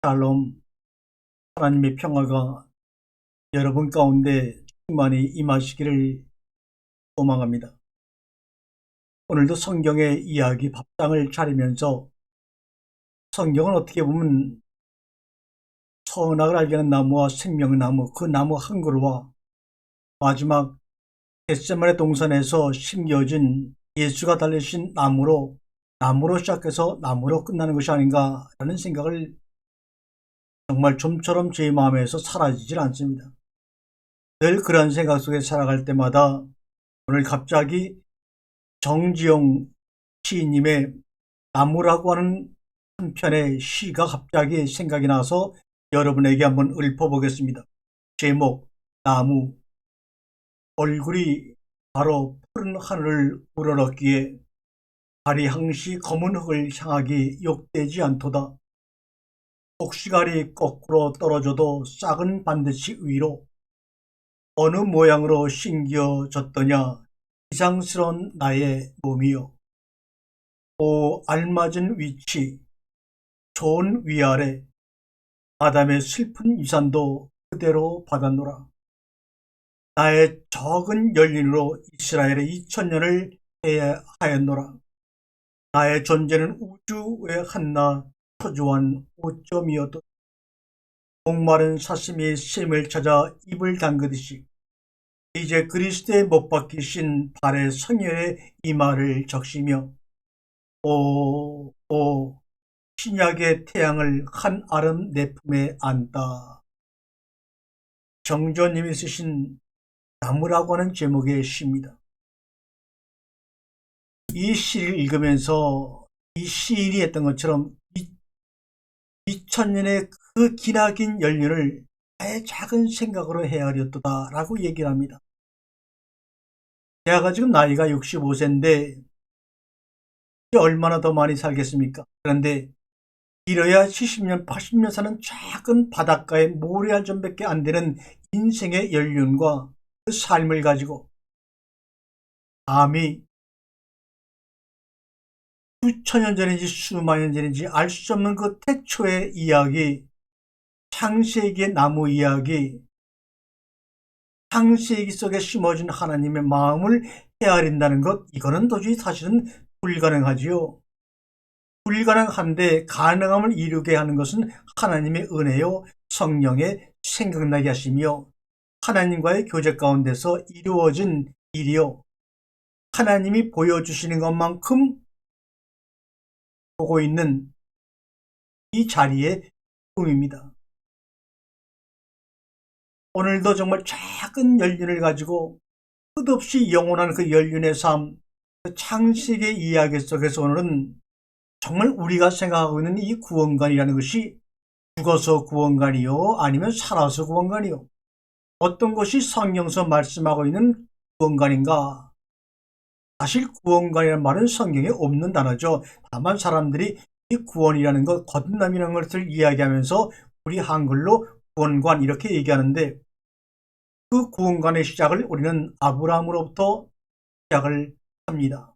샬롬, 하나님의 평화가 여러분 가운데 충만히 임하시기를 소망합니다. 오늘도 성경의 이야기 밥상을 차리면서 성경은 어떻게 보면 선악을 알게 하는 나무와 생명의 나무, 그 나무 한 그루와 마지막 겟세마네 동산에서 심겨진 예수가 달리신 나무로 시작해서 나무로 끝나는 것이 아닌가라는 생각을 정말 좀처럼 제 마음에서 사라지질 않습니다. 늘 그런 생각 속에 살아갈 때마다 오늘 갑자기 정지용 시인님의 나무라고 하는 한 편의 시가 갑자기 생각이 나서 여러분에게 한번 읊어보겠습니다. 제목, 나무. 얼굴이 바로 푸른 하늘을 우러렀기에 발이 항시 검은 흙을 향하기 욕되지 않도다. ok시갈이 거꾸로 떨어져도 싹은 반드시 위로. 어느 모양으로 심겨졌더냐 이상스러운 나의 몸이요. 오 알맞은 위치, 좋은 위아래, 아담의 슬픈 유산도 그대로 받았노라. 나의 적은 연륜으로 이스라엘의 2000년을 해야 하였노라. 나의 존재는 우주의 한낱 초조한 오점이어도 목마른 사슴이 샘을 찾아 입을 담그듯이 이제 그리스도의 못 박히신 발의 성혈의 이마를 적시며 오 신약의 태양을 한 아름 내 품에 안다. 정조님이 쓰신 나무라고 하는 제목의 시입니다. 이 시를 읽으면서 이 시인이 했던 것처럼 2000년의 그 기나긴 연륜을 나의 작은 생각으로 헤아렸도다 라고 얘기를 합니다. 제가 지금 나이가 65세인데 얼마나 더 많이 살겠습니까? 그런데 길어야 70년, 80년 사는 작은 바닷가의 모래알 좀밖에 안 되는 인생의 연륜과 그 삶을 가지고 감히 수천 년 전인지 수만 년 전인지 알 수 없는 그 태초의 이야기, 창세기의 나무 이야기, 창세기 속에 심어진 하나님의 마음을 헤아린다는 것, 이거는 도저히 사실은 불가능하지요. 불가능한데 가능함을 이루게 하는 것은 하나님의 은혜요, 성령의 생각나게 하시며 하나님과의 교제 가운데서 이루어진 일이요, 하나님이 보여주시는 것만큼 보고 있는 이 자리의 꿈입니다. 오늘도 정말 작은 연륜을 가지고 끝없이 영원한 그 연륜의 삶, 그 창세기의 이야기 속에서 오늘은 정말 우리가 생각하고 있는 이 구원관이라는 것이 죽어서 구원관이요 아니면 살아서 구원관이요, 어떤 것이 성경에서 말씀하고 있는 구원관인가? 사실 구원관이라는 말은 성경에 없는 단어죠. 다만 사람들이 이 구원이라는 것, 거듭남이라는 것을 이야기하면서 우리 한글로 구원관 이렇게 얘기하는데, 그 구원관의 시작을 우리는 아브라함으로부터 시작을 합니다.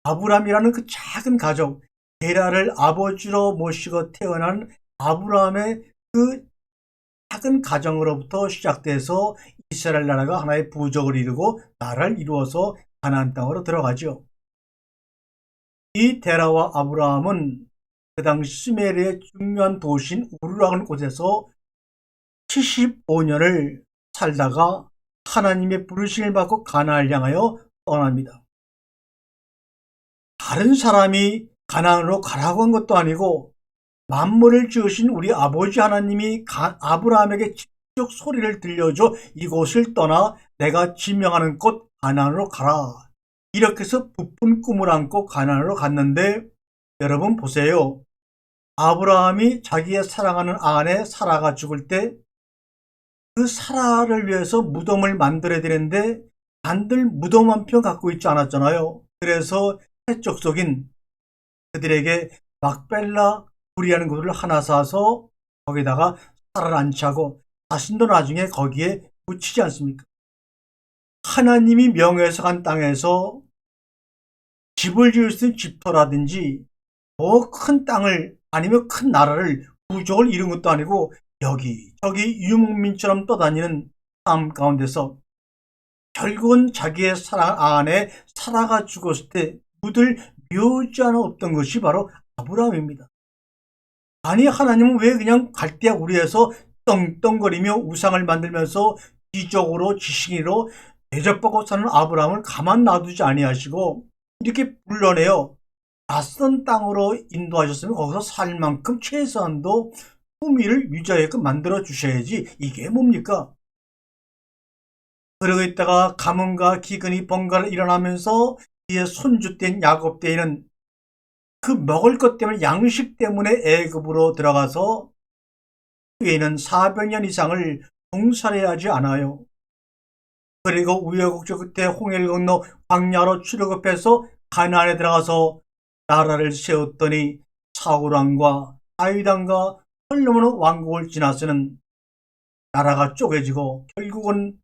아브라함이라는 그 작은 가족, 게라를 아버지로 모시고 태어난 아브라함의 그 작은 가정으로부터 시작돼서 이스라엘 나라가 하나의 부족을 이루고 나라를 이루어서 가나안 땅으로 들어가죠. 이 데라와 아브라함은 그 당시 수메르의 중요한 도시인 우르라는 곳에서 75년을 살다가 하나님의 부르심을 받고 가나안을 향하여 떠납니다. 다른 사람이 가나안으로 가라고 한 것도 아니고 만물을 지으신 우리 아버지 하나님이 아브라함에게 직접 소리를 들려줘 이곳을 떠나 내가 지명하는 곳 가나안으로 가라, 이렇게 해서 부푼 꿈을 안고 가나안으로 갔는데, 여러분 보세요. 아브라함이 자기의 사랑하는 아내 사라가 죽을 때 그 사라를 위해서 무덤을 만들어야 되는데 만들 무덤 한 편 갖고 있지 않았잖아요. 그래서 해족속인 그들에게 막벨라 불이라는 것을 하나 사서 거기다가 사라를 안치하고 자신도 나중에 거기에 묻히지 않습니까? 하나님이 명해서 간 땅에서 집을 지을 수 있는 집터라든지 더 큰 땅을 아니면 큰 나라를 부족을 이룬 것도 아니고 여기저기 유목민처럼 떠다니는 삶 가운데서 결국은 자기의 사랑 안에 사라가 죽었을 때 묻을 묘지 하나 없던 것이 바로 아브라함입니다. 아니 하나님은 왜 그냥 갈대아 우리에서 떵떵거리며 우상을 만들면서 기적으로 지식인으로 대접받고 사는 아브라함을 가만 놔두지 아니하시고 이렇게 불러내어 낯선 땅으로 인도하셨으면 거기서 살 만큼 최소한도 품위를 유지하게끔 만들어 주셔야지 이게 뭡니까? 그러고 있다가 가뭄과 기근이 번갈아 일어나면서 이에 손주 땐 야곱 때에는 그 먹을 것 때문에 양식 때문에 애굽으로 들어가서 그에는 400년 이상을 종살이하지 않아요. 그리고 우여곡절 끝에 홍해를 건너 광야로 출애굽해서 가나안에 들어가서 나라를 세웠더니 사울왕과 다윗왕과 솔로몬 왕국을 지나서는 나라가 쪼개지고 결국은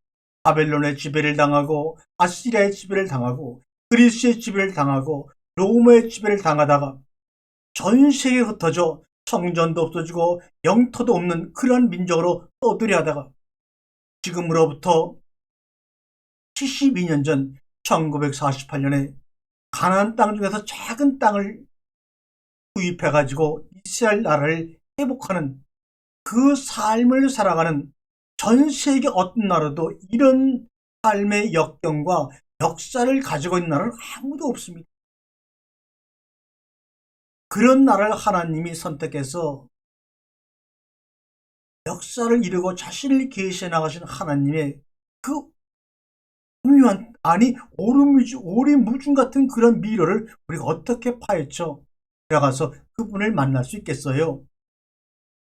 바벨론의 지배를 당하고 아시리아의 지배를 당하고 그리스의 지배를 당하고 로마의 지배를 당하다가 전 세계에 흩어져 성전도 없어지고 영토도 없는 그러한 민족으로 떠들이 하다가 지금으로부터 72년 전 1948년에 가나안 땅 중에서 작은 땅을 구입해가지고 이스라엘 나라를 회복하는 그 삶을 살아가는 전 세계 어떤 나라도 이런 삶의 역경과 역사를 가지고 있는 나라는 아무도 없습니다. 그런 나라를 하나님이 선택해서 역사를 이루고 자신을 계시해 나가신 하나님의 그 오묘한 아니 오리무중 같은 그런 미로를 우리가 어떻게 파헤쳐 들어가서 그분을 만날 수 있겠어요?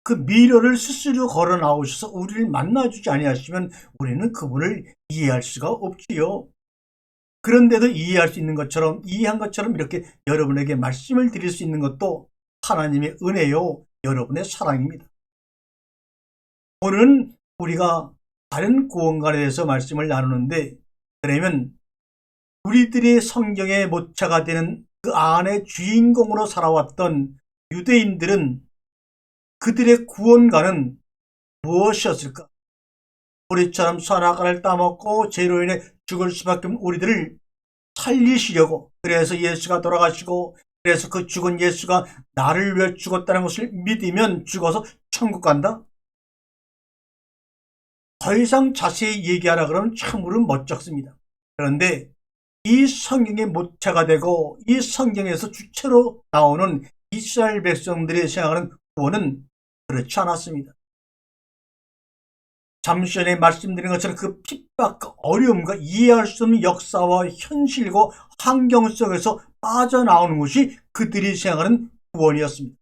그 미로를 스스로 걸어 나오셔서 우리를 만나주지 아니하시면 우리는 그분을 이해할 수가 없지요. 그런데도 이해할 수 있는 것처럼 이해한 것처럼 이렇게 여러분에게 말씀을 드릴 수 있는 것도 하나님의 은혜요, 여러분의 사랑입니다. 오늘은 우리가 다른 구원관에 대해서 말씀을 나누는데, 그러면 우리들의 성경의 모차가 되는 그 안의 주인공으로 살아왔던 유대인들은 그들의 구원관은 무엇이었을까? 우리처럼 선악과를 따먹고 죄로 인해 죽을 수밖에 없는 우리들을 살리시려고, 그래서 예수가 돌아가시고, 그래서 그 죽은 예수가 나를 위해 죽었다는 것을 믿으면 죽어서 천국 간다? 더 이상 자세히 얘기하라 그러면 참으로 멋쩍습니다. 그런데 이 성경의 모차가 되고 이 성경에서 주체로 나오는 이스라엘 백성들이 생각하는 구원은 그렇지 않았습니다. 잠시 전에 말씀드린 것처럼 그 핍박, 어려움과 이해할 수 없는 역사와 현실과 환경 속에서 빠져나오는 것이 그들이 생각하는 구원이었습니다.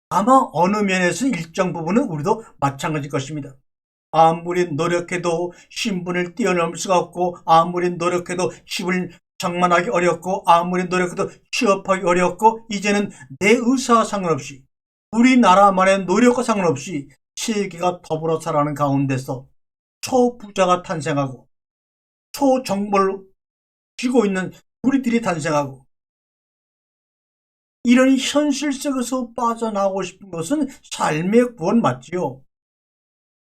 아마 어느 면에서 일정 부분은 우리도 마찬가지일 것입니다. 아무리 노력해도 신분을 뛰어넘을 수가 없고, 아무리 노력해도 집을 장만하기 어렵고, 아무리 노력해도 취업하기 어렵고, 이제는 내 의사와 상관없이, 우리나라만의 노력과 상관없이 세계가 더불어 살아가는 가운데서 초부자가 탄생하고 초정보를 쥐고 있는 우리들이 탄생하고, 이런 현실 속에서 빠져나오고 싶은 것은 삶의 구원 맞지요.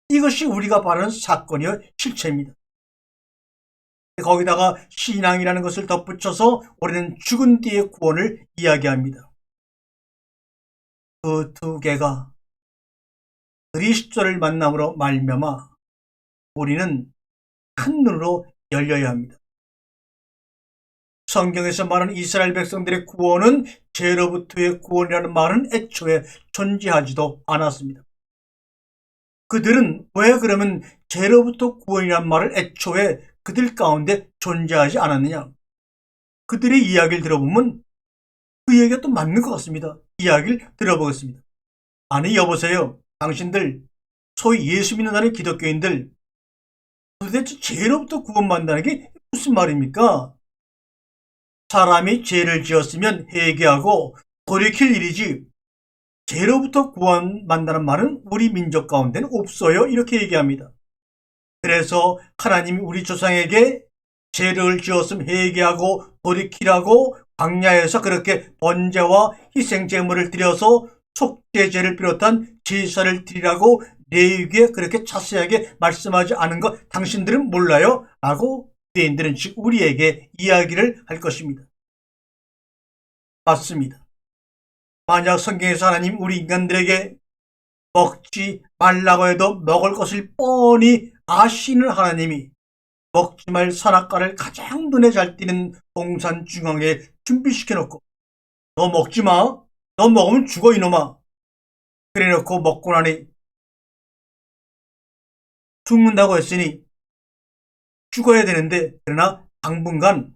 이것이 우리가 바라는 사건이요 실체입니다. 거기다가 신앙이라는 것을 덧붙여서 우리는 죽은 뒤의 구원을 이야기합니다. 그 두 개가 그리스도를 만남으로 말미암아 우리는 큰 눈으로 열려야 합니다. 성경에서 말하는 이스라엘 백성들의 구원은 죄로부터의 구원이라는 말은 애초에 존재하지도 않았습니다. 그들은 왜 그러면 죄로부터 구원이라는 말을 애초에 그들 가운데 존재하지 않았느냐? 그들의 이야기를 들어보면 그 얘기가 또 맞는 것 같습니다. 이야기를 들어보겠습니다. 아니 여보세요. 당신들 소위 예수 믿는다는 기독교인들, 도대체 죄로부터 구원받는다는 게 무슨 말입니까? 사람이 죄를 지었으면 회개하고 돌이킬 일이지 죄로부터 구원받는다는 말은 우리 민족 가운데는 없어요. 이렇게 얘기합니다. 그래서 하나님이 우리 조상에게 죄를 지었으면 회개하고 돌이키라고 광야에서 그렇게 번제와 희생제물을 드려서 속죄제를 비롯한 제사를 드리라고 레위기에 그렇게 자세하게 말씀하지 않은 거 당신들은 몰라요? 라고 유대인들은 즉 우리에게 이야기를 할 것입니다. 맞습니다. 만약 성경에서 하나님 우리 인간들에게 먹지 말라고 해도 먹을 것을 뻔히 아시는 하나님이 먹지 말 선악과를 가장 눈에 잘 띄는 동산 중앙에 준비시켜놓고 너 먹지 마. 너 먹으면 죽어 이놈아. 그래놓고 먹고 나니 죽는다고 했으니 죽어야 되는데 그러나 당분간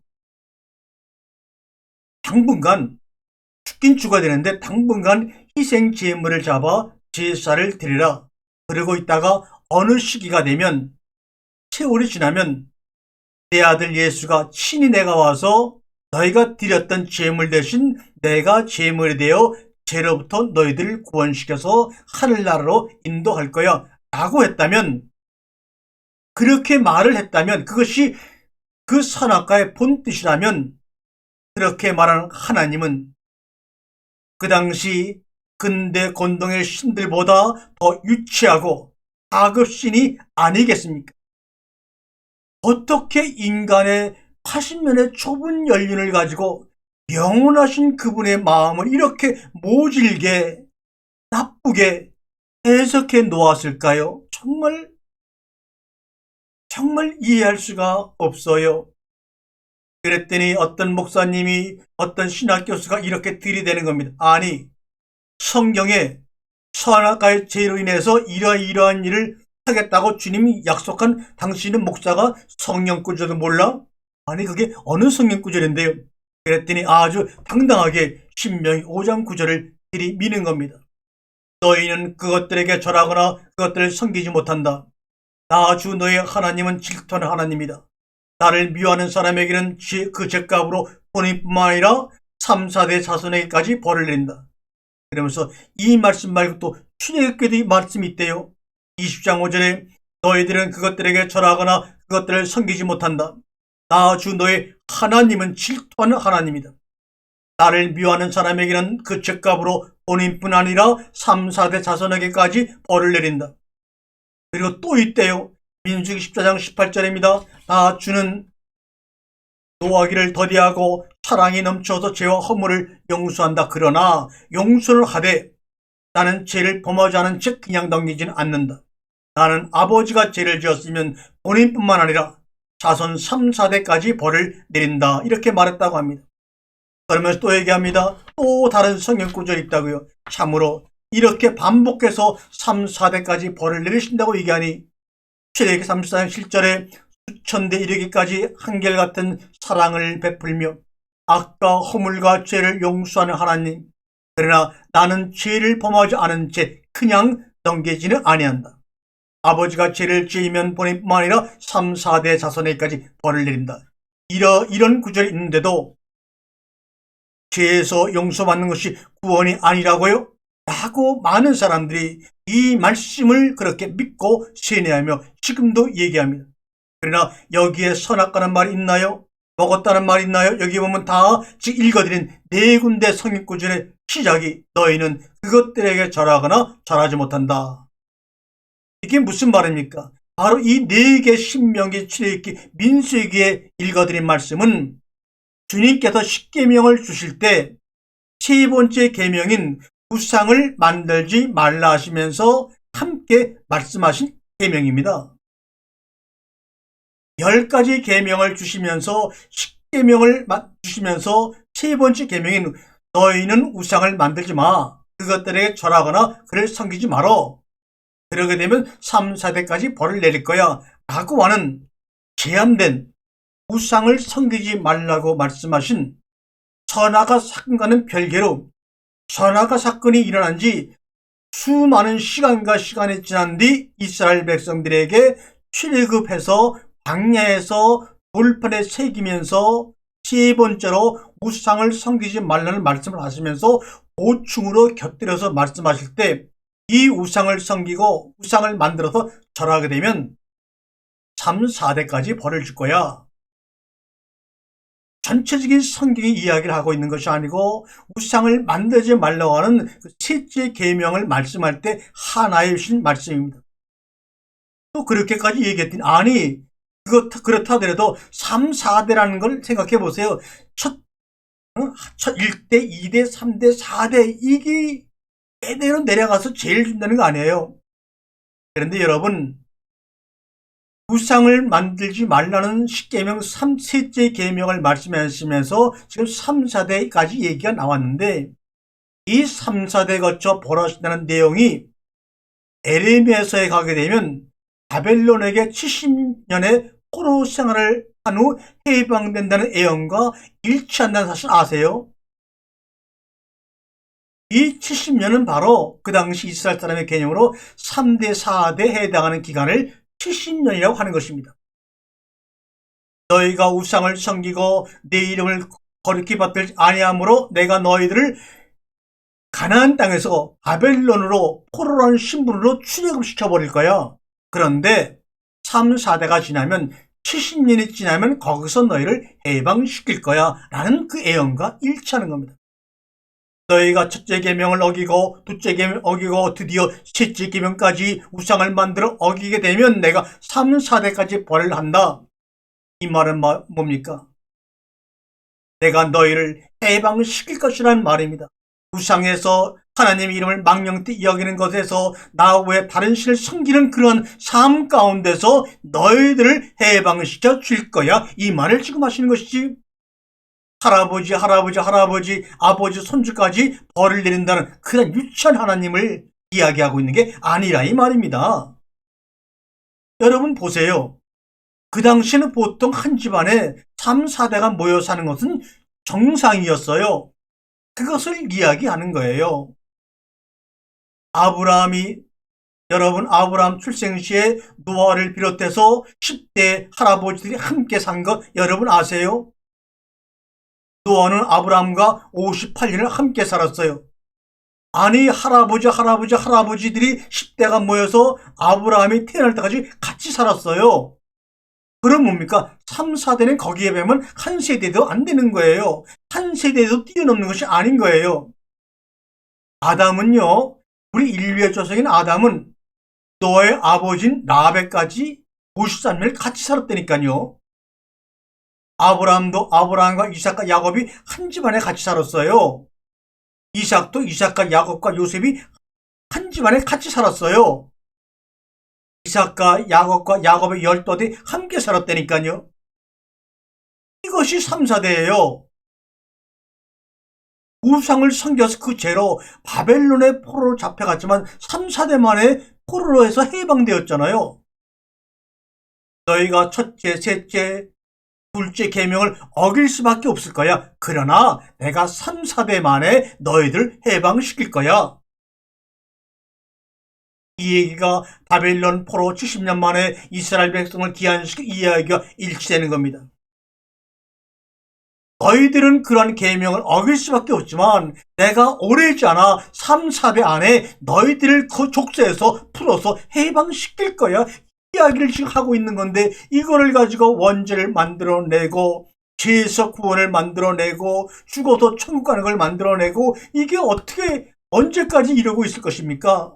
죽긴 죽어야 되는데 당분간 희생 제물을 잡아 제사를 드리라. 그러고 있다가 어느 시기가 되면 세월이 지나면 내 아들 예수가 친히 내가 와서 너희가 드렸던 제물 대신 내가 제물이 되어 죄로부터 너희들을 구원시켜서 하늘나라로 인도할 거야 라고 했다면, 그렇게 말을 했다면, 그것이 그 선악과의 본뜻이라면 그렇게 말하는 하나님은 그 당시 근대 건동의 신들보다 더 유치하고 가급신이 아니겠습니까? 어떻게 인간의 80년의 좁은 연륜을 가지고 영원하신 그분의 마음을 이렇게 모질게 나쁘게 해석해 놓았을까요? 정말 이해할 수가 없어요. 그랬더니 어떤 목사님이, 어떤 신학교수가 이렇게 들이대는 겁니다. 아니, 성경에 선악과의 죄로 인해서 이러이러한 일을 하겠다고 주님이 약속한 당신은 목사가 성경구절도 몰라? 아니 그게 어느 성경구절인데요? 그랬더니 아주 당당하게 신명기 5장 9절을 들이미는 겁니다. 너희는 그것들에게 절하거나 그것들을 섬기지 못한다. 나 주 너의 하나님은 질투하는 하나님이다. 나를 미워하는 사람에게는 그 죄값으로 본인뿐만 아니라 3, 4대 자손에게까지 벌을 내린다. 그러면서 이 말씀 말고 또 출애굽기도 말씀이 있대요. 20장 5절에 너희들은 그것들에게 절하거나 그것들을 섬기지 못한다. 나 주 너의 하나님은 질투하는 하나님이다. 나를 미워하는 사람에게는 그 죄값으로 본인뿐 아니라 3, 4대 자손에게까지 벌을 내린다. 그리고 또 있대요. 민수기 14장 18절입니다. 나 주는 노하기를 더디하고 사랑이 넘쳐서 죄와 허물을 용서한다. 그러나 용서를 하되 나는 죄를 범하지 않은 채 그냥 넘기지는 않는다. 나는 아버지가 죄를 지었으면 본인뿐만 아니라 자손 3, 4대까지 벌을 내린다. 이렇게 말했다고 합니다. 그러면서 또 얘기합니다. 또 다른 성경 구절이 있다고요. 참으로 이렇게 반복해서 3, 4대까지 벌을 내리신다고 얘기하니 출애굽기 34장 7절에 수천대 이르기까지 한결같은 사랑을 베풀며 악과 허물과 죄를 용서하는 하나님. 그러나 나는 죄를 범하지 않은 채 그냥 넘기지는 아니한다. 아버지가 죄를 지으면 본인뿐만 아니라 3, 4대 자손에게까지 벌을 내린다. 이런 구절이 있는데도 죄에서 용서받는 것이 구원이 아니라고요? 라고 많은 사람들이 이 말씀을 그렇게 믿고 세뇌하며 지금도 얘기합니다. 그러나 여기에 선악과는 말이 있나요? 먹었다는 말이 있나요? 여기 보면 다 지금 읽어드린 네 군데 성경 구절의 시작이 너희는 그것들에게 절하거나 절하지 못한다. 이게 무슨 말입니까? 바로 이 네 개 신명기, 출애굽기, 민수기에 읽어드린 말씀은 주님께서 십계명을 주실 때 세 번째 계명인 우상을 만들지 말라 하시면서 함께 말씀하신 계명입니다. 10가지 계명을 주시면서 10계명을 주시면서 세 번째 계명인 너희는 우상을 만들지 마. 그것들에게 절하거나 그를 섬기지 말어. 그러게 되면 3, 4대까지 벌을 내릴 거야. 라고 하는 제한된 우상을 섬기지 말라고 말씀하신 선악과 사건과는 별개로 선악과 사건이 일어난 지 수많은 시간이 지난 뒤 이스라엘 백성들에게 출애굽해서 광야에서 돌판에 새기면서 세 번째로 우상을 섬기지 말라는 말씀을 하시면서 보충으로 곁들여서 말씀하실 때 이 우상을 섬기고 우상을 만들어서 절하게 되면 3, 4대까지 벌을 줄 거야. 전체적인 성경이 이야기를 하고 있는 것이 아니고 우상을 만들지 말라고 하는 그 셋째 계명을 말씀할 때 하나의 신 말씀입니다. 또 그렇게까지 얘기했더니 아니 그렇다 하더라도 3, 4대라는 걸 생각해 보세요. 첫 1대, 2대, 3대, 4대 이게 대대로 내려가서 제일 준다는 거 아니에요. 그런데 여러분 우상을 만들지 말라는 십계명 3셋째 계명을 말씀하시면서 지금 3, 4대까지 얘기가 나왔는데 이 3, 4대 거쳐 벌어진다는 내용이 에레미야서에 가게 되면 바벨론에게 70년의 포로 생활을 한 후 해방된다는 예언과 일치한다는 사실 아세요? 이 70년은 바로 그 당시 이스라엘 사람의 개념으로 3대, 4대에 해당하는 기간을 70년이라고 하는 것입니다. 너희가 우상을 섬기고 내 이름을 거룩히 받들지 아니하므로 내가 너희들을 가나안 땅에서 바벨론으로 포로라는 신분으로 출애굽 시켜버릴 거야. 그런데 3, 4대가 지나면 70년이 지나면 거기서 너희를 해방시킬 거야 라는 그 예언과 일치하는 겁니다. 너희가 첫째 계명을 어기고 둘째 계명을 어기고 드디어 셋째 계명까지 우상을 만들어 어기게 되면 내가 3, 4대까지 벌을 한다. 이 말은 뭡니까? 내가 너희를 해방시킬 것이라는 말입니다. 우상에서 하나님 이름을 망령되이 여기는 것에서 나 외에 다른 신을 섬기는 그런 삶 가운데서 너희들을 해방시켜 줄 거야. 이 말을 지금 하시는 것이지. 할아버지, 아버지, 손주까지 벌을 내린다는 그런 유치한 하나님을 이야기하고 있는 게 아니라 이 말입니다. 여러분 보세요. 그 당시에는 보통 한 집안에 3, 4대가 모여 사는 것은 정상이었어요. 그것을 이야기하는 거예요. 여러분 아브라함 출생 시에 노아를 비롯해서 10대 할아버지들이 함께 산 것 여러분 아세요? 노아는 아브라함과 58년을 함께 살았어요. 아니 할아버지들이 10대가 모여서 아브라함이 태어날 때까지 같이 살았어요. 그럼 뭡니까? 3, 4대는 거기에 비하면 한 세대도 안 되는 거예요. 한 세대도 뛰어넘는 것이 아닌 거예요. 아담은요, 우리 인류의 조상인 아담은 노아의 아버지인 라벡까지 53년을 같이 살았다니까요. 아브라함도 아브라함과 이삭과 야곱이 한 집안에 같이 살았어요. 이삭도 이삭과 야곱과 요셉이 한 집안에 같이 살았어요. 이삭과 야곱의 10또대 함께 살았다니까요. 이것이 3, 4대예요. 우상을 섬겨서 그 죄로 바벨론의 포로로 잡혀갔지만 3, 4대 만에 포로로 해서 해방되었잖아요. 너희가 첫째, 셋째, 둘째 계명을 어길 수밖에 없을 거야. 그러나 내가 3, 4대 만에 너희들 해방시킬 거야. 이 얘기가 바벨론 포로 70년 만에 이스라엘 백성을 귀환시킨 이 이야기가 일치되는 겁니다. 너희들은 그러한 계명을 어길 수밖에 없지만 내가 오래지 않아 3, 4대 안에 너희들을 그 족쇄에서 풀어서 해방시킬 거야. 이야기를 지금 하고 있는 건데 이거를 가지고 원죄를 만들어내고 죄에서 구원을 만들어내고 죽어서 천국 가는 걸 만들어내고 이게 어떻게 언제까지 이러고 있을 것입니까?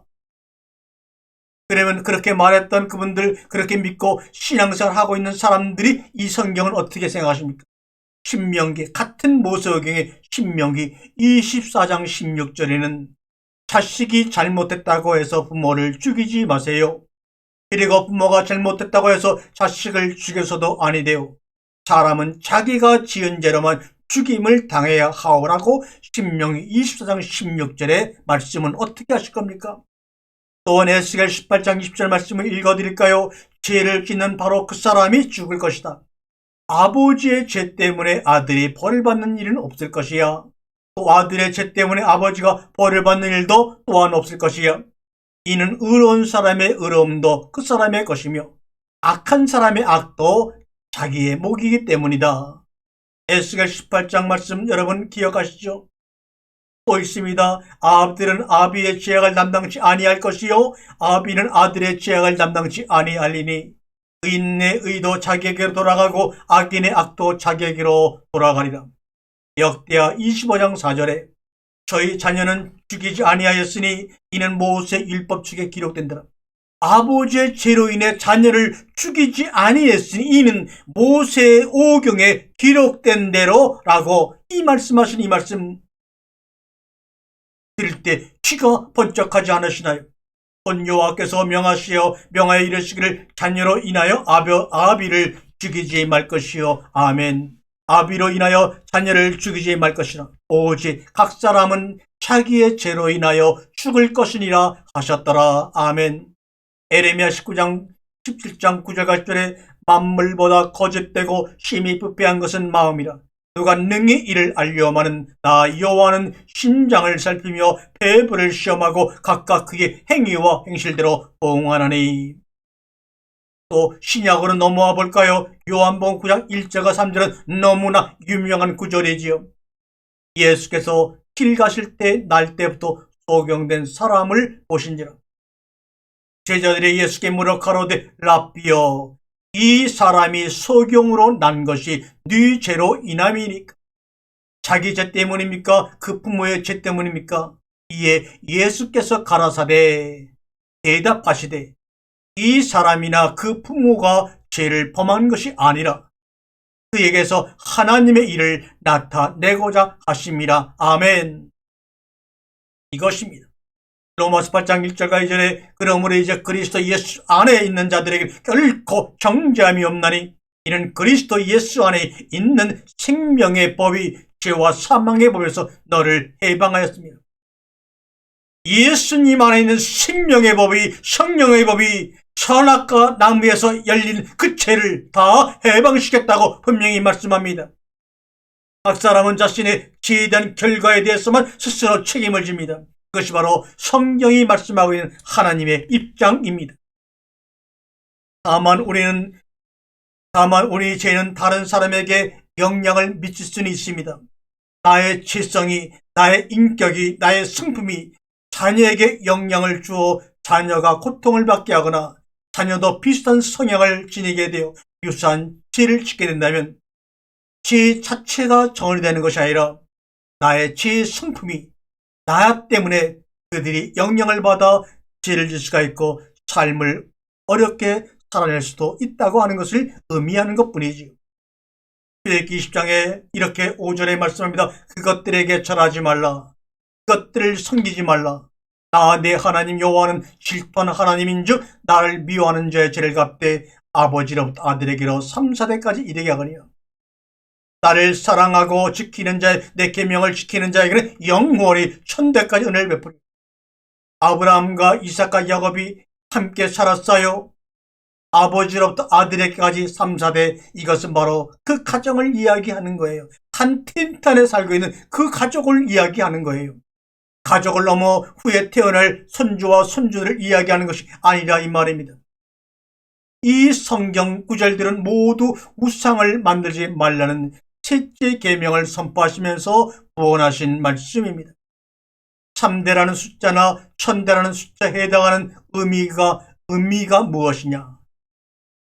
그러면 그렇게 말했던 그분들 그렇게 믿고 신앙생활 하고 있는 사람들이 이 성경을 어떻게 생각하십니까? 신명기 같은 모세오경의 신명기 24장 16절에는 자식이 잘못했다고 해서 부모를 죽이지 마세요. 그리고 부모가 잘못했다고 해서 자식을 죽여서도 아니 돼요. 사람은 자기가 지은 죄로만 죽임을 당해야 하오라고 신명기 24장 16절의 말씀은 어떻게 하실 겁니까? 또한 에스겔 18장 20절 말씀을 읽어드릴까요? 죄를 짓는 바로 그 사람이 죽을 것이다. 아버지의 죄 때문에 아들이 벌을 받는 일은 없을 것이야. 또 아들의 죄 때문에 아버지가 벌을 받는 일도 또한 없을 것이야. 이는 의로운 사람의 의로움도 그 사람의 것이며 악한 사람의 악도 자기의 목이기 때문이다. 에스겔 18장 말씀 여러분 기억하시죠? 또 있습니다. 아들은 아비의 죄악을 담당치 아니할 것이요 아비는 아들의 죄악을 담당치 아니하리니 의인의 의도 자기에게로 돌아가고 악인의 악도 자기에게로 돌아가리라. 역대하 25장 4절에 저희 자녀는 죽이지 아니하였으니 이는 모세 율법책에 기록된다라. 아버지의 죄로 인해 자녀를 죽이지 아니했으니 이는 모세 오경에 기록된 대로라고 이 말씀하신 이 말씀 들을 때 귀가 번쩍하지 않으시나요? 본 여호와께서 명하시어 명하여 이르시기를 자녀로 인하여 아비를 죽이지 말 것이요. 아멘. 아비로 인하여 자녀를 죽이지 말 것이라. 오직 각 사람은 자기의 죄로 인하여 죽을 것이니라 하셨더라. 아멘. 에레미야 19장 17장 9절 10절에 만물보다 거짓되고 심히 부패한 것은 마음이라. 누가 능히 이를 알려마는 나 여호와는 심장을 살피며 배부를 시험하고 각각 그의 행위와 행실대로 보응하나니. 또 신약으로 넘어와 볼까요? 요한복음 9장 1절과 3절은 너무나 유명한 구절이지요. 예수께서 길 가실 때 날 때부터 소경된 사람을 보신지라. 제자들이 예수께 물어 가로되 랍비여 이 사람이 소경으로 난 것이 네 죄로 인함이니까? 자기 죄 때문입니까? 그 부모의 죄 때문입니까? 이에 예수께서 가라사대 대답하시되 이 사람이나 그 부모가 죄를 범한 것이 아니라 그에게서 하나님의 일을 나타내고자 하심이라. 아멘. 이것입니다. 로마서 8장 1절과 2절에 그러므로 이제 그리스도 예수 안에 있는 자들에게 결코 정죄함이 없나니 이는 그리스도 예수 안에 있는 생명의 법이 죄와 사망의 법에서 너를 해방하였습니다. 예수님 안에 있는 생명의 법이, 성령의 법이 선악과 나무에서 열린 그 죄를 다 해방시켰다고 분명히 말씀합니다. 각 사람은 자신의 죄에 대한 결과에 대해서만 스스로 책임을 집니다. 그것이 바로 성경이 말씀하고 있는 하나님의 입장입니다. 다만 우리 죄는 다른 사람에게 영향을 미칠 수는 있습니다. 나의 죄성이, 나의 인격이, 나의 성품이 자녀에게 영향을 주어 자녀가 고통을 받게 하거나 자녀도 비슷한 성향을 지니게 되어 유사한 죄를 짓게 된다면 죄 자체가 정의되는 것이 아니라 나의 죄의 성품이 나 때문에 그들이 영향을 받아 죄를 질 수가 있고 삶을 어렵게 살아낼 수도 있다고 하는 것을 의미하는 것뿐이지요. 출애굽기 20장에 이렇게 5절에 말씀합니다. 그것들에게 절하지 말라. 그것들을 섬기지 말라. 나 내 하나님 여호와는 질투한 하나님인즉 나를 미워하는 자의 죄를 갚되 아버지로부터 아들에게로 3, 4대까지 이르게 하거니와 나를 사랑하고 지키는 자의 내 계명을 지키는 자에게는 영원히 1000대까지 은혜를 베푸리. 아브라함과 이삭과 야곱이 함께 살았어요. 아버지로부터 아들에게까지 3, 4대. 이것은 바로 그 가정을 이야기하는 거예요. 한 텐탄에 살고 있는 그 가족을 이야기하는 거예요. 가족을 넘어 후에 태어날 손주와 손주를 이야기하는 것이 아니라 이 말입니다. 이 성경 구절들은 모두 우상을 만들지 말라는 셋째 계명을 선포하시면서 구원하신 말씀입니다. 3대라는 숫자나 1000대라는 숫자에 해당하는 의미가 무엇이냐?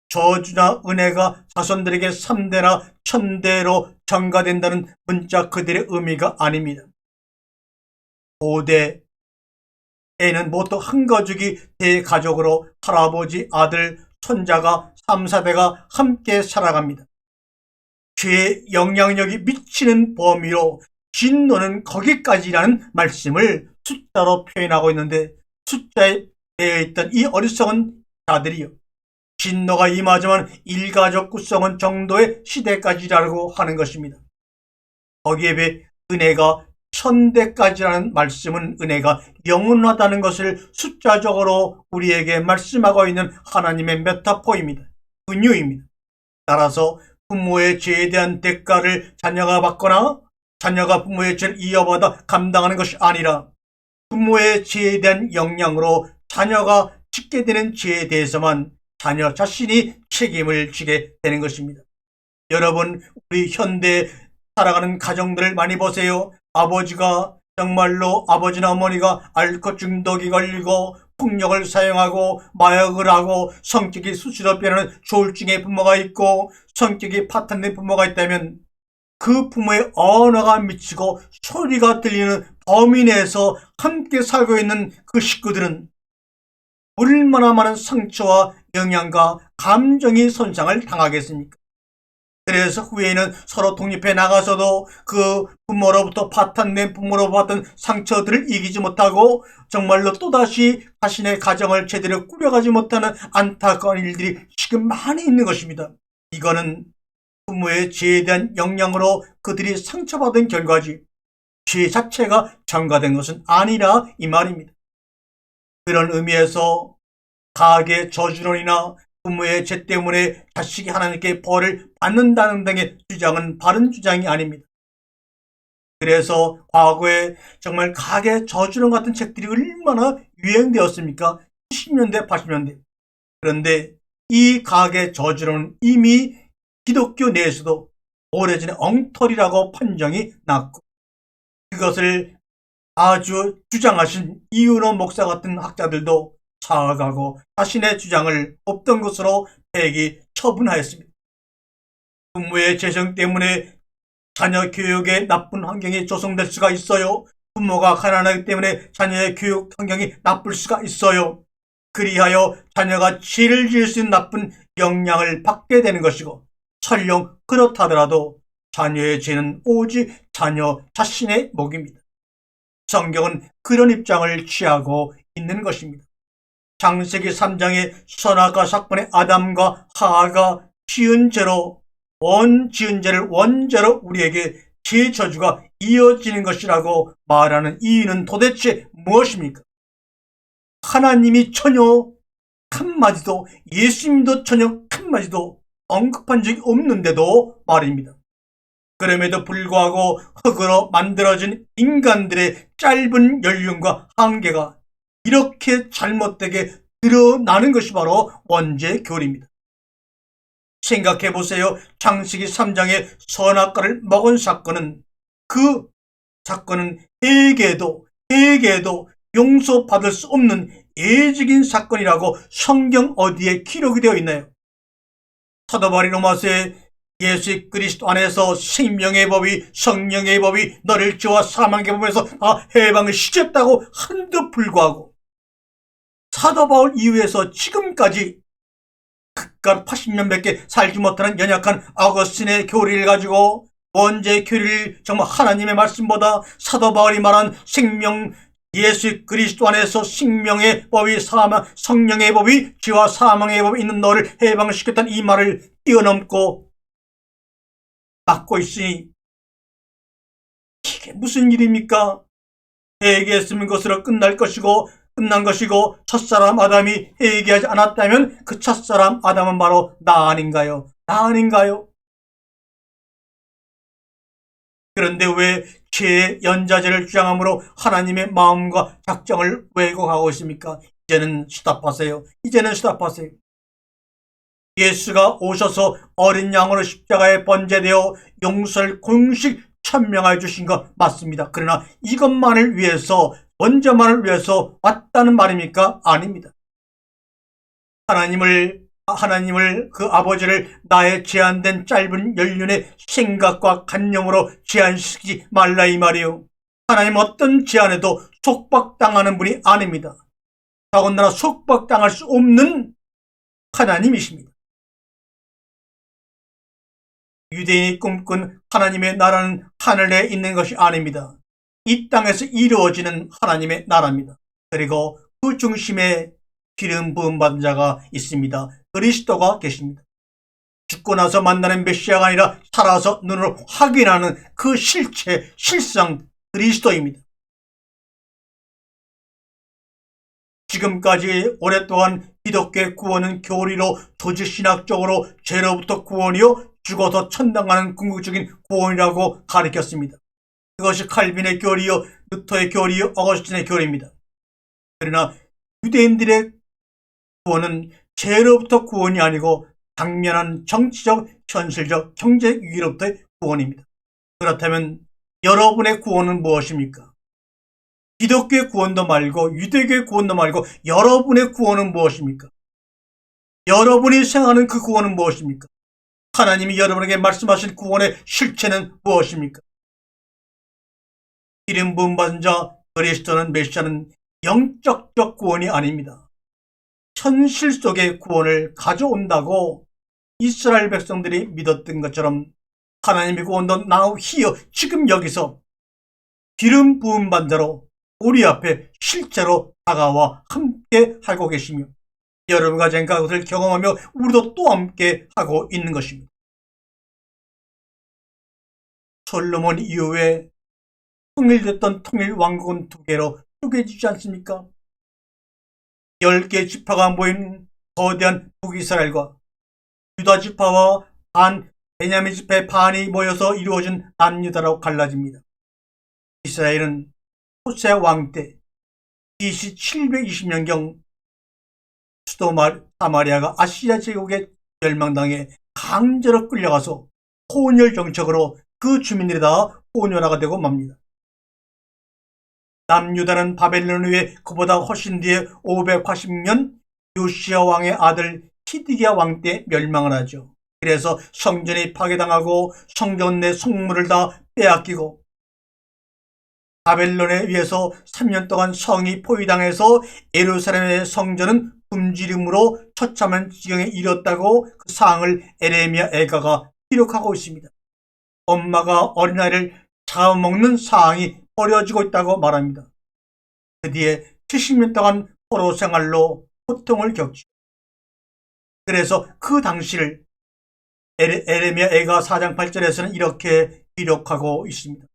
저주나 은혜가 자손들에게 3대나 1000대로 전가된다는 문자 그들의 의미가 아닙니다. 5대에는 보통 한 가족이 대가족으로 할아버지, 아들, 손자가 3, 4대가 함께 살아갑니다. 죄의 영향력이 미치는 범위로 진노는 거기까지라는 말씀을 숫자로 표현하고 있는데 숫자에 되어있던 이 어리석은 자들이요. 진노가 임하지만 일가족 구성원 정도의 시대까지라고 하는 것입니다. 거기에 비해 은혜가 1000대까지라는 말씀은 은혜가 영원하다는 것을 숫자적으로 우리에게 말씀하고 있는 하나님의 메타포입니다. 은유입니다. 따라서 부모의 죄에 대한 대가를 자녀가 받거나 자녀가 부모의 죄를 이어받아 감당하는 것이 아니라 부모의 죄에 대한 영향으로 자녀가 짓게 되는 죄에 대해서만 자녀 자신이 책임을 지게 되는 것입니다. 여러분, 우리 현대 살아가는 가정들을 많이 보세요. 아버지나 어머니가 알코올 중독이 걸리고 폭력을 사용하고 마약을 하고 성격이 수치로 변하는 조울증의 부모가 있고 성격이 파탄된 부모가 있다면 그 부모의 언어가 미치고 소리가 들리는 범위 내에서 함께 살고 있는 그 식구들은 얼마나 많은 상처와 영향과 감정이 손상을 당하겠습니까? 그래서 후에는 서로 독립해 나가서도 그 부모로부터 파탄된 부모로 받은 상처들을 이기지 못하고 정말로 또다시 자신의 가정을 제대로 꾸려가지 못하는 안타까운 일들이 지금 많이 있는 것입니다. 이거는 부모의 죄에 대한 영향으로 그들이 상처받은 결과지 죄 자체가 전가된 것은 아니라 이 말입니다. 그런 의미에서 가계 저주론이나 부모의 죄 때문에 자식이 하나님께 벌을 받는다는 등의 주장은 바른 주장이 아닙니다. 그래서 과거에 정말 가계 저주론 같은 책들이 얼마나 유행되었습니까? 70년대, 80년대. 그런데 이 가계 저주론은 이미 기독교 내에서도 오래전에 엉터리라고 판정이 났고 그것을 아주 주장하신 이윤호 목사 같은 학자들도 사과하고 자신의 주장을 없던 것으로 폐기 처분하였습니다. 부모의 재정 때문에 자녀 교육에 나쁜 환경이 조성될 수가 있어요. 부모가 가난하기 때문에 자녀의 교육 환경이 나쁠 수가 있어요. 그리하여 자녀가 죄를 지을 수 있는 나쁜 영향을 받게 되는 것이고 설령 그렇다더라도 자녀의 죄는 오직 자녀 자신의 몫입니다. 성경은 그런 입장을 취하고 있는 것입니다. 창세기 3장의 선악과 사건의 아담과 하하가 지은 죄로 지은 죄를 원죄로 우리에게 죄 저주가 이어지는 것이라고 말하는 이유는 도대체 무엇입니까? 하나님이 전혀 한마디도 예수님도 전혀 한마디도 언급한 적이 없는데도 말입니다. 그럼에도 불구하고 흙으로 만들어진 인간들의 짧은 연륜과 한계가 이렇게 잘못되게 드러나는 것이 바로 원죄 교리입니다. 생각해보세요. 창세기 3장의 선악과를 먹은 사건은 그 사건은 회개해도 용서받을 수 없는 예적인 사건이라고 성경 어디에 기록이 되어 있나요? 사도 바울이 로마서에 예수 그리스도 안에서 생명의 법이 성령의 법이 너를 죄와 사망의 법에서 다 해방을 시켰다고 한데 불구하고 사도 바울 이후에서 지금까지 그깟 80년밖에 살지 못하는 연약한 아거스틴의 교리를 가지고 원죄 교리를 정말 하나님의 말씀보다 사도 바울이 말한 생명 예수 그리스도 안에서 생명의 법이 성령의 법이 죄와 사망의 법이 있는 너를 해방시켰다는 이 말을 뛰어넘고 막고 있으니 이게 무슨 일입니까? 회개했으면 그것으로 끝난 것이고 첫사람 아담이 회개하지 않았다면 그 첫사람 아담은 바로 나 아닌가요? 그런데 왜 죄의 연자제를 주장함으로 하나님의 마음과 작정을 왜곡하고 있습니까? 이제는 스탑하세요. 예수가 오셔서 어린 양으로 십자가에 번제되어 용서를 공식 천명해 주신 것 맞습니다. 그러나 이것만을 위해서 번제만을 위해서 왔다는 말입니까? 아닙니다. 하나님을 그 아버지를 나의 제한된 짧은 연륜의 생각과 관념으로 제한시키지 말라 이 말이요. 하나님 어떤 제한에도 속박당하는 분이 아닙니다. 더군다나 속박당할 수 없는 하나님이십니다. 유대인이 꿈꾼 하나님의 나라는 하늘에 있는 것이 아닙니다. 이 땅에서 이루어지는 하나님의 나라입니다. 그리고 그 중심에 기름 부음 받은 자가 있습니다. 그리스도가 계십니다. 죽고 나서 만나는 메시아가 아니라 살아서 눈으로 확인하는 그 실상 그리스도입니다. 지금까지 오랫동안 기독교의 구원은 교리로 조직신학적으로 죄로부터 구원이요 죽어서 천당 가는 궁극적인 구원이라고 가르쳤습니다. 그것이 칼빈의 교리요 루터의 교리요 어거스틴의 교리입니다. 그러나 유대인들의 구원은 죄로부터 구원이 아니고 당면한 정치적, 현실적, 경제 위기로부터의 구원입니다. 그렇다면 여러분의 구원은 무엇입니까? 기독교의 구원도 말고 유대교의 구원도 말고 여러분의 구원은 무엇입니까? 여러분이 생각하는 그 구원은 무엇입니까? 하나님이 여러분에게 말씀하신 구원의 실체는 무엇입니까? 기름 부음 받은 자 그리스도는 메시아는 영적적 구원이 아닙니다. 현실 속의 구원을 가져온다고 이스라엘 백성들이 믿었던 것처럼 하나님의 구원도 now here 지금 여기서 기름 부음 받은 자로 우리 앞에 실제로 다가와 함께 하고 계시며 여러분과 제가 그것을 경험하며 우리도 또 함께 하고 있는 것입니다. 솔로몬 이후에 통일됐던 통일왕국은 두 개로 쪼개지지 않습니까? 10개 지파가 모인 거대한 북이스라엘과 유다 지파와 베냐민 지파의 반이 모여서 이루어진 남유다로 갈라집니다. 이스라엘은 호세 왕 때 BC 720년경 수도 사마리아가 아시리아 제국에 멸망당해 강제로 끌려가서 혼혈 정책으로 그 주민들이 다 혼혈화가 되고 맙니다. 남유다는 바벨론 후에 그보다 훨씬 뒤에 580년 요시야 왕의 아들 히드기야 왕 때 멸망을 하죠. 그래서 성전이 파괴당하고 성전 내 성물을 다 빼앗기고 바벨론에 의해서 3년 동안 성이 포위당해서 예루살렘의 성전은 굶주림으로 처참한 지경에 이르렀다고 그 사항을 에레미야 애가가 기록하고 있습니다. 엄마가 어린아이를 잡아먹는 사항이 벌어지고 있다고 말합니다. 그 뒤에 70년 동안 포로 생활로 고통을 겪죠. 그래서 그 당시를 에레미야 애가 4장 8절에서는 이렇게 기록하고 있습니다.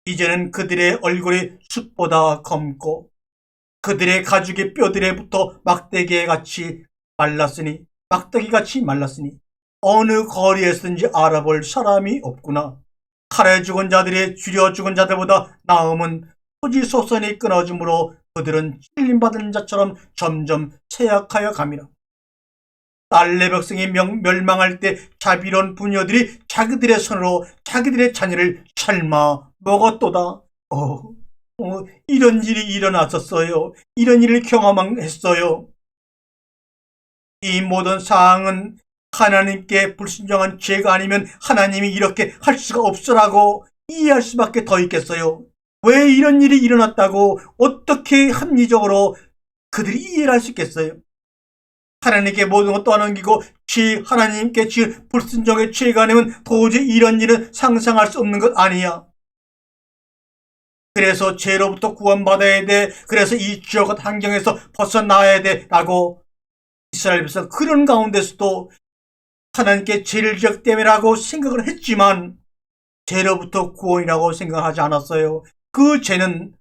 이제는 그들의 얼굴이 숯보다 검고 그들의 가죽이 뼈들에 붙어 막대기같이 말랐으니 어느 거리에서든지 알아볼 사람이 없구나. 칼에 죽은 자들이 쥐려 죽은 자들보다 나음은 토지소선이 끊어지므로 그들은 찔림받은 자처럼 점점 쇠약하여 가미라. 딸내 백성이 멸망할 때 자비로운 부녀들이 자기들의 손으로 자기들의 자녀를 삶아 먹었도다. 이런 일이 일어났었어요. 이런 일을 경험했어요. 이 모든 사항은 하나님께 불순종한 죄가 아니면 하나님이 이렇게 할 수가 없으라고 이해할 수밖에 더 있겠어요. 왜 이런 일이 일어났다고 어떻게 합리적으로 그들이 이해를 할 수 있겠어요? 하나님께 모든 것 떠넘기고 하나님께 불순종의 죄가 아니면 도저히 이런 일은 상상할 수 없는 것 아니야. 그래서 죄로부터 구원받아야 돼. 그래서 이 지옥 환경에서 벗어나야 돼 라고 이스라엘에서 그런 가운데서도 하나님께 죄를 지었기 때문이라고 생각을 했지만 죄로부터 구원이라고 생각하지 않았어요. 그 죄는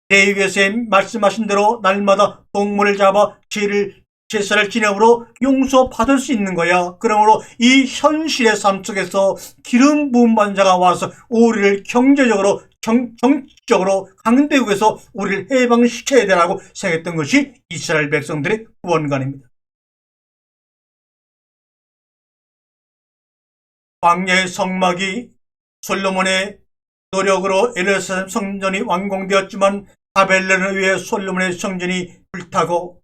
레위기에서 말씀하신 대로 날마다 동물을 잡아 제사를 지내므로 용서받을 수 있는 거야. 그러므로 이 현실의 삶 속에서 기름 부음 받은 자가 와서 우리를 경제적으로 정치적으로 강대국에서 우리를 해방시켜야 되라고 생각했던 것이 이스라엘 백성들의 구원관입니다. 광야의 성막이 솔로몬의 노력으로 예루살렘 성전이 완공되었지만 바벨론에 의해 솔로몬의 성전이 불타고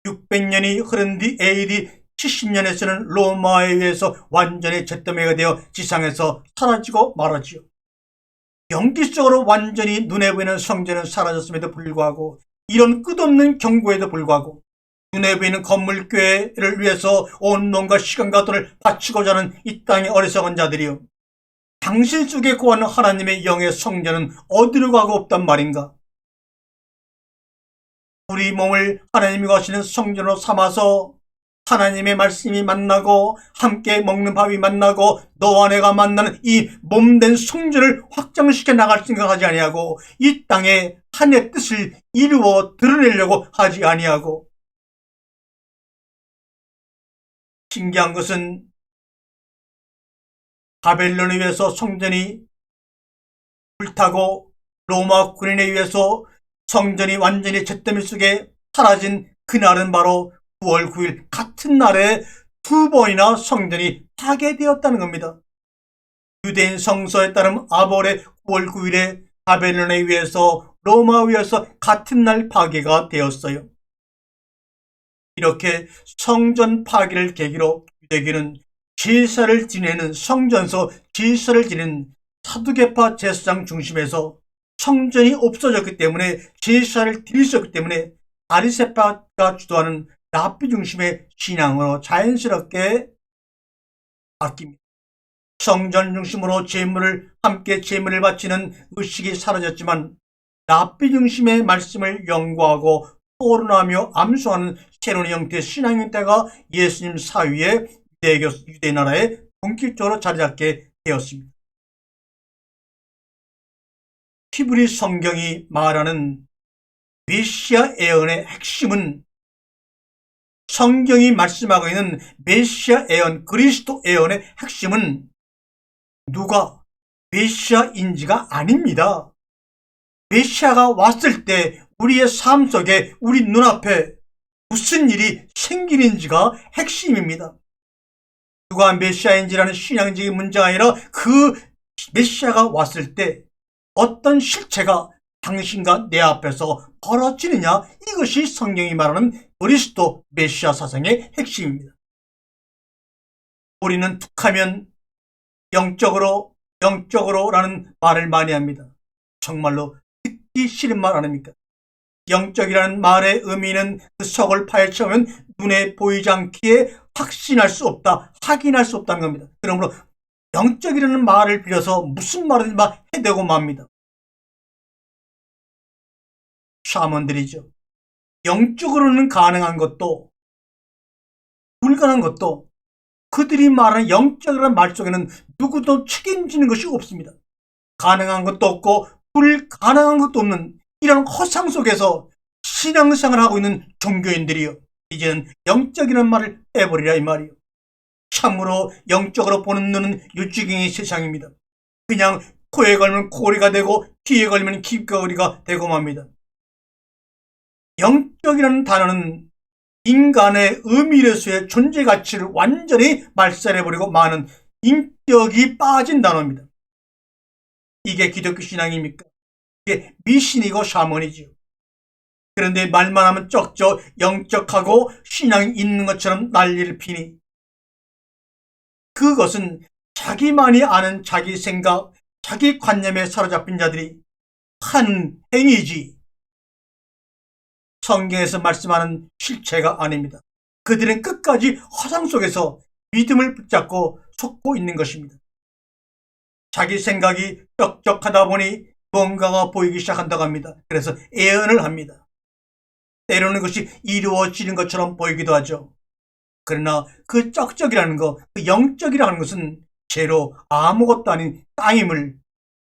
600년이 흐른 뒤 AD 70년에서는 로마에 의해서 완전히 잿더미가 되어 지상에서 사라지고 말았지요. 영기적으로 완전히 눈에 보이는 성전은 사라졌음에도 불구하고 이런 끝없는 경고에도 불구하고 눈에 보이는 건물교회를 위해서 온 몸과 시간과 돈을 바치고자 하는 이 땅의 어리석은 자들이요, 당신 속에 거하는 하나님의 영의 성전은 어디로 가고 없단 말인가? 우리 몸을 하나님이 거하시는 성전으로 삼아서 하나님의 말씀이 만나고 함께 먹는 밥이 만나고 너와 내가 만나는 이 몸된 성전을 확장시켜 나갈 생각하지 아니하고 이 땅에 하나님의 뜻을 이루어 드러내려고 하지 아니하고, 신기한 것은 바벨론에 의해서 성전이 불타고 로마 군인에 의해서 성전이 완전히 잿더미 속에 사라진 그날은 바로 9월 9일 같은 날에 2번이나 성전이 파괴되었다는 겁니다. 유대인 성서에 따르면 아볼의 9월 9일에 바벨론에 의해서 로마위에서 같은 날 파괴가 되었어요. 이렇게 성전 파괴를 계기로 유대교는 제사를 지내는 성전서 제사를 지내는 사두개파 제사장 중심에서 성전이 없어졌기 때문에 제사를 드릴 수 없기 때문에 바리새파가 주도하는 랍비 중심의 신앙으로 자연스럽게 바뀝니다. 성전 중심으로 함께 제물을 바치는 의식이 사라졌지만 랍비 중심의 말씀을 연구하고 토론하며 암송하는 새로운 형태의 신앙 형태가 예수님 사위의 유대 나라에 본격적으로 자리잡게 되었습니다. 히브리 성경이 말하는 메시아 예언의 핵심은 성경이 말씀하고 있는 메시아 예언, 그리스도 예언의 핵심은 누가 메시아인지가 아닙니다. 메시아가 왔을 때 우리의 삶 속에 우리 눈앞에 무슨 일이 생기는지가 핵심입니다. 누가 메시아인지라는 신앙적인 문제가 아니라 그 메시아가 왔을 때 어떤 실체가 당신과 내 앞에서 벌어지느냐, 이것이 성경이 말하는 그리스도 메시아 사상의 핵심입니다. 우리는 툭하면 영적으로라는 말을 많이 합니다. 정말로 듣기 싫은 말 아닙니까? 영적이라는 말의 의미는 그 속을 파헤쳐보면 눈에 보이지 않기에 확신할 수 없다, 확인할 수 없다는 겁니다. 그러므로 영적이라는 말을 빌어서 무슨 말을 막 해대고 맙니다. 샤먼들이죠. 영적으로는 가능한 것도 불가능한 것도 그들이 말하는 영적이라는 말 속에는 누구도 책임지는 것이 없습니다. 가능한 것도 없고 불가능한 것도 없는 이런 허상 속에서 신앙생활을 하고 있는 종교인들이요, 이제는 영적이라는 말을 빼버리라 이 말이요. 참으로 영적으로 보는 눈은 유지경의 세상입니다. 그냥 코에 걸면 코골이가 되고 귀에 걸면 귀걸이가 되고 맙니다. 영적이라는 단어는 인간의 의미로서의 존재 가치를 완전히 말살해버리고 많은 인격이 빠진 단어입니다. 이게 기독교 신앙입니까? 이게 미신이고 샤먼이지요. 그런데 말만 하면 쩍쩍 영적하고 신앙이 있는 것처럼 난리를 피니 그것은 자기만이 아는 자기 생각, 자기 관념에 사로잡힌 자들이 하는 행위지 성경에서 말씀하는 실체가 아닙니다. 그들은 끝까지 허상 속에서 믿음을 붙잡고 속고 있는 것입니다. 자기 생각이 쩍쩍하다 보니 뭔가가 보이기 시작한다고 합니다. 그래서 예언을 합니다. 때로는 그것이 이루어지는 것처럼 보이기도 하죠. 그러나 그 쩍쩍이라는 것, 그 영적이라는 것은 죄로 아무것도 아닌 땅임을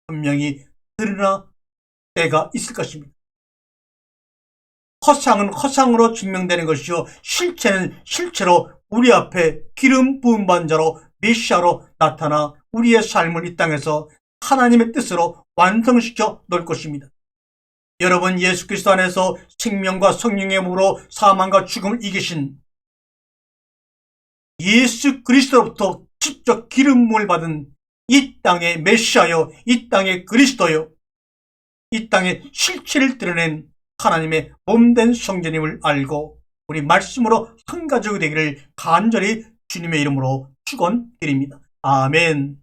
분명히 드러나 때가 있을 것입니다. 허상은 허상으로 증명되는 것이요, 실체는 실체로 우리 앞에 기름 부은 반자로 메시아로 나타나 우리의 삶을 이 땅에서 하나님의 뜻으로 완성시켜 놓을 것입니다. 여러분, 예수 그리스도 안에서 생명과 성령의 몸으로 사망과 죽음을 이기신 예수 그리스도로부터 직접 기름 부음을 받은 이 땅의 메시아요, 이 땅의 그리스도요, 이 땅의 실체를 드러낸 하나님의 몸된 성전임을 알고 우리 말씀으로 한 가족이 되기를 간절히 주님의 이름으로 축원드립니다. 아멘.